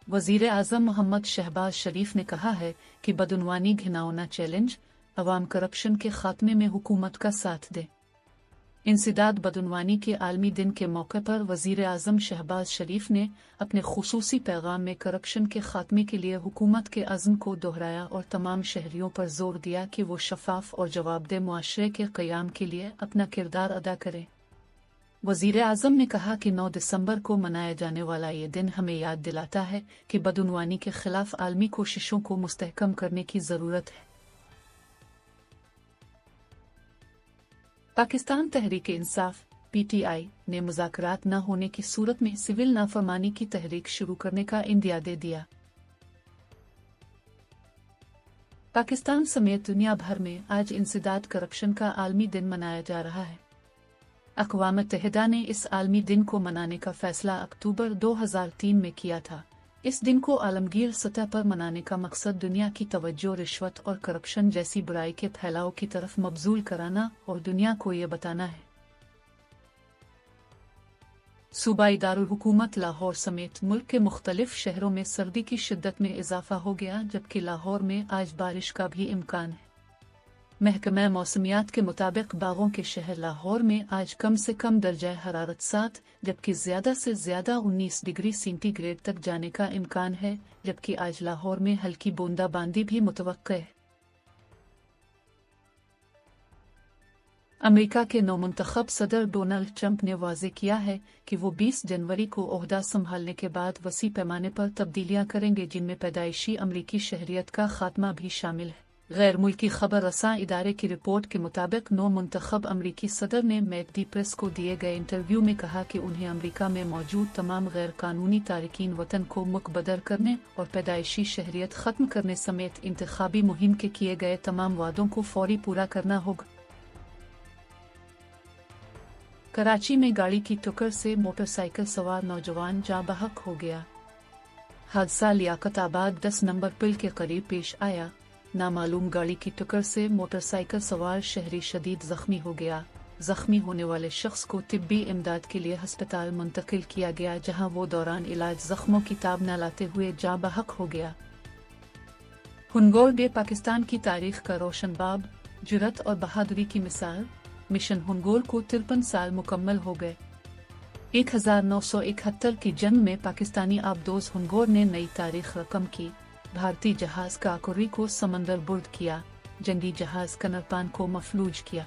वज़ीर आज़म मोहम्मद शहबाज शरीफ ने कहा है कि बदउनवानी घिनौना चैलेंज, अवाम करप्शन के खात्मे में हुकूमत का साथ दे। इंसदाद बदउनवानी के आलमी दिन के मौके पर वज़ीर आज़म शहबाज शरीफ ने अपने खुसूसी पैगाम में करप्शन के खात्मे के लिए हुकूमत के अज़्म को दोहराया और तमाम शहरियों पर जोर दिया कि वो शफाफ और जवाबदेह मुआशरे के क़याम के लिए अपना किरदार अदा करें। वज़ीर आज़म ने कहा कि 9 दिसंबर को मनाया जाने वाला ये दिन हमें याद दिलाता है कि बदउनवानी के खिलाफ आलमी कोशिशों को मुस्तहकम करने की ज़रूरत है। पाकिस्तान तहरीक इंसाफ (PTI) ने मुज़ाकरात न होने की सूरत में सिविल नाफरमानी की तहरीक शुरू करने का इंदिया दे दिया। पाकिस्तान समेत दुनिया भर में आज इंसदाद करप्शन का आलमी दिन मनाया जा रहा है। अक़वाम मुत्तहिदा ने इस आलमी दिन को मनाने का फैसला अक्टूबर 2003 में किया था। इस दिन को आलमगीर सतह पर मनाने का मकसद दुनिया की तवज्जो रिश्वत और करप्शन जैसी बुराई के फैलाव की तरफ मबजूल कराना और दुनिया को ये बताना है। सूबाई दारुल हुकूमत लाहौर समेत मुल्क के मुख्तलिफ शहरों में सर्दी की शिद्दत में इजाफा हो गया, जबकि लाहौर में आज बारिश का भी इम्कान है। महकमा मौसमियात के मुताबिक बागों के शहर लाहौर में आज कम से कम दर्जा हरारत 7 जबकि ज़्यादा से ज़्यादा 19 डिग्री सेंटीग्रेड तक जाने का इम्कान है, जबकि आज लाहौर में हल्की बूंदाबांदी भी मुतवक्के है। अमेरिका के नौमुंतखब सदर डोनाल्ड ट्रंप ने वाज़ेह किया है कि वो 20 जनवरी को ओहदा संभालने के बाद वसी पैमाने पर तब्दीलियां करेंगे, जिनमें पैदाइशी अमरीकी शहरियत का खात्मा भी शामिल है। गैर मुल्की खबर रसां इदारे की रिपोर्ट के मुताबिक नौमुंतखब अमरीकी सदर ने मैक दी प्रेस को दिए गए इंटरव्यू में कहा कि उन्हें अमरीका में मौजूद तमाम गैर कानूनी तारिकीन वतन को मुकबदर करने और पैदाइशी शहरियत ख़त्म करने समेत इंतखाबी मुहिम के किए गए तमाम वादों को फौरी पूरा करना होगा। कराची में गाड़ी की टक्कर से मोटरसाइकिल सवार नौजवान जाँ बहक हो गया। हादसा लियाकत आबाद 10 नंबर पुल के करीब पेश आया। नामालूम गाड़ी की टक्कर से मोटरसाइकिल सवार शहरी शदीद जख्मी हो गया। जख्मी होने वाले शख्स को तिब्बी इमदाद के लिए अस्पताल मुंतकिल किया गया, जहां वो दौरान इलाज जख्मों की ताब न लाते हुए जाँ बहक हो गया। हुनगोल डे पाकिस्तान की तारीख का रोशन बाब, जुरत और बहादुरी की मिसाल। मिशन हुनगोल को 53 साल मुकम्मल हो गए। 1971 की जंग में पाकिस्तानी आबदोज हुनगोल ने नई तारीख रकम की। भारतीय जहाज काकोरी को समंदर बुर्द किया, जंगी जहाज कनरपान को मफलूज किया।